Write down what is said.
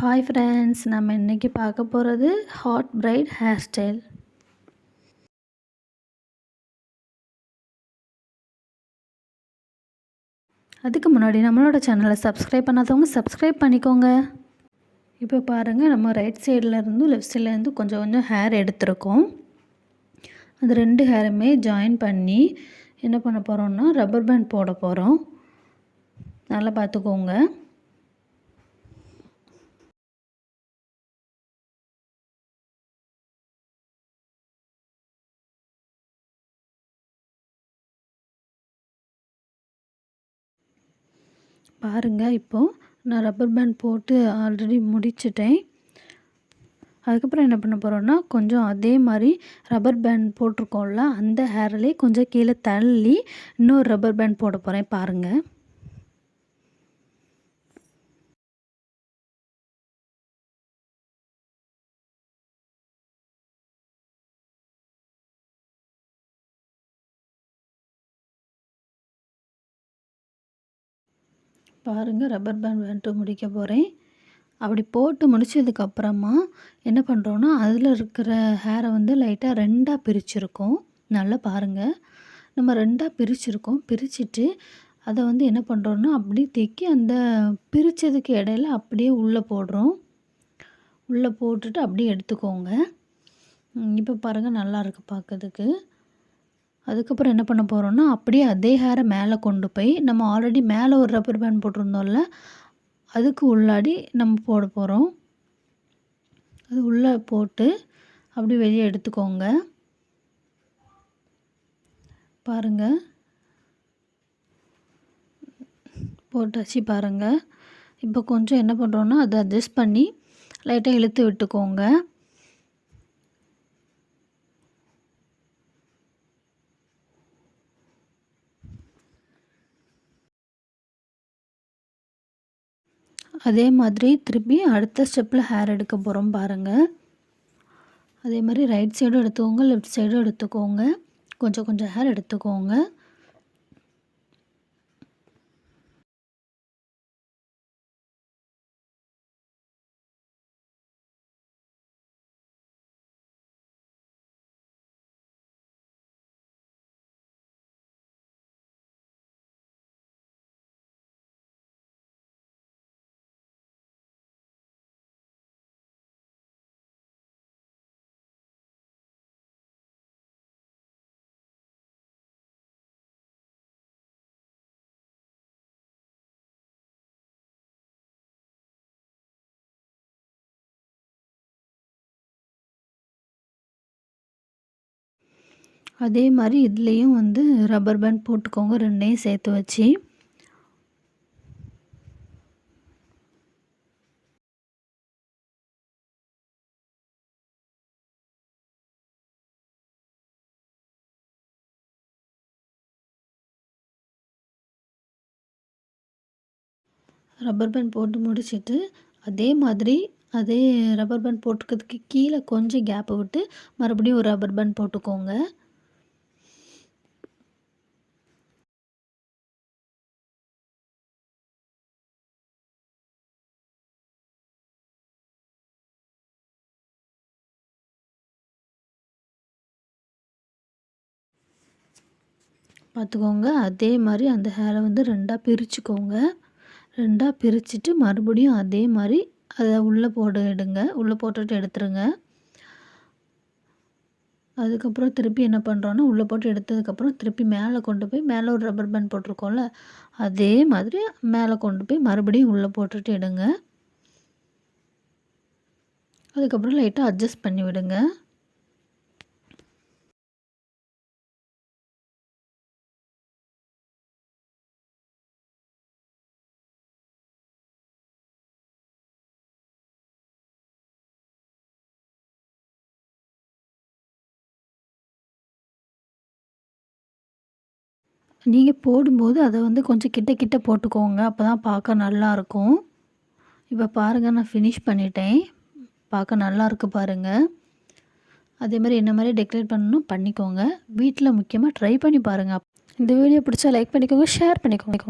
Hi friends, நம்ம இன்றைக்கி பார்க்க போகிறது ஹாட் பிரைட் ஹேர் ஸ்டைல். அதுக்கு முன்னாடி நம்மளோட சேனலை சப்ஸ்கிரைப் பண்ணாதவங்க சப்ஸ்கிரைப் பண்ணிக்கோங்க. இப்போ பாருங்கள், நம்ம ரைட் சைட்லேருந்து லெஃப்ட் சைட்லேருந்து கொஞ்சம் கொஞ்சம் ஹேர் எடுத்திருக்கோம். அது 2 ஹேருமே ஜாயின் பண்ணி என்ன பண்ண போகிறோம்னா ரப்பர் பேண்ட் போட போகிறோம். நல்லா பார்த்துக்கோங்க. பாருங்கள், இப்போது நான் ரப்பர் பேண்ட் போட்டு ஆல்ரெடி முடிச்சிட்டேன். அதுக்கப்புறம் என்ன பண்ண போகிறோன்னா, கொஞ்சம் அதே மாதிரி ரப்பர் பேண்ட் போட்டிருக்கோம்ல, அந்த ஹேர்லேயே கொஞ்சம் கீழே தள்ளி இன்னொரு ரப்பர் பேண்ட் போட போகிறேன். பாருங்கள், ரப்பர் பேண்ட் வந்துட்டு முடிக்க போகிறேன். அப்படி போட்டு முடிச்சதுக்கப்புறமா என்ன பண்ணுறோன்னா, அதில் இருக்கிற ஹேரை வந்து லைட்டாக 2ஆக பிரிச்சுருக்கோம். நல்லா பாருங்கள், நம்ம 2ஆக பிரிச்சுருக்கோம். பிரிச்சுட்டு அதை வந்து என்ன பண்ணுறோன்னா, அப்படியே தைக்கி அந்த பிரித்ததுக்கு இடையில அப்படியே உள்ளே போடுறோம். உள்ளே போட்டுட்டு அப்படியே எடுத்துக்கோங்க. இப்போ பாருங்கள், நல்லாயிருக்கு பார்க்கறதுக்கு. அதுக்கப்புறம் என்ன பண்ண போகிறோன்னா, அப்படியே அதே ஹேரை மேலே கொண்டு போய் நம்ம ஆல்ரெடி மேலே ஒரு ரப்பர் பேண்ட் போட்டிருந்தோம்ல, அதுக்கு உள்ளாடி நம்ம போட போகிறோம். அது உள்ளே போட்டு அப்படி வெளியே எடுத்துக்கோங்க. பாருங்கள், போட்டாச்சு. பாருங்கள், இப்போ கொஞ்சம் என்ன பண்ணுறோன்னா, அதை அட்ஜஸ்ட் பண்ணி லைட்டாக இழுத்து விட்டுக்கோங்க. அதே மாதிரி திருப்பி அடுத்த ஸ்டெப்பில் ஹேர் எடுக்க போகிறோம். பாருங்கள், அதே மாதிரி ரைட் சைடும் எடுத்துக்கோங்க, லெஃப்ட் சைடும் எடுத்துக்கோங்க. கொஞ்சம் கொஞ்சம் ஹேர் எடுத்துக்கோங்க. அதே மாதிரி இதுலேயும் வந்து ரப்பர் பேண்ட் போட்டுக்கோங்க, 2யும் சேர்த்து வச்சு. ரப்பர் பேண்ட் போட்டு முடிச்சுட்டு அதே ரப்பர் பேண்ட் போட்டுக்கிறதுக்கு கீழே கொஞ்சம் கேப்பை விட்டு மறுபடியும் ஒரு ரப்பர் பேண்ட் போட்டுக்கோங்க. பார்த்துக்கோங்க, அதே மாதிரி அந்த ஹேரை வந்து 2ஆக பிரிச்சுக்கோங்க. 2ஆக பிரிச்சுட்டு மறுபடியும் அதே மாதிரி அதை உள்ளே உள்ளே போட்டுட்டு எடுத்துருங்க. அதுக்கப்புறம் திருப்பி என்ன பண்ணுறோன்னா, உள்ளே போட்டு எடுத்ததுக்கப்புறம் திருப்பி மேலே கொண்டு போய் மேலே ஒரு ரப்பர் பேண்ட் போட்டிருக்கோம்ல, அதே மாதிரி மேலே கொண்டு போய் மறுபடியும் உள்ளே போட்டுட்டு எடுங்க. அதுக்கப்புறம் லைட்டாக அட்ஜஸ்ட் பண்ணி விடுங்க. நீங்கள் போடும்போது அதை வந்து கொஞ்சம் கிட்ட கிட்ட போட்டுக்கோங்க, அப்போ தான் பார்க்க நல்லாயிருக்கும். இப்போ பாருங்கள், நான் ஃபினிஷ் பண்ணிட்டேன். பார்க்க நல்லாயிருக்கு பாருங்கள். அதே மாதிரி என்ன மாதிரி டெக்கரேட் பண்ணணும் பண்ணிக்கோங்க. வீட்டில் முக்கியமாக ட்ரை பண்ணி பாருங்கள். இந்த வீடியோ பிடிச்சா லைக் பண்ணிக்கோங்க, ஷேர் பண்ணிக்கோங்க.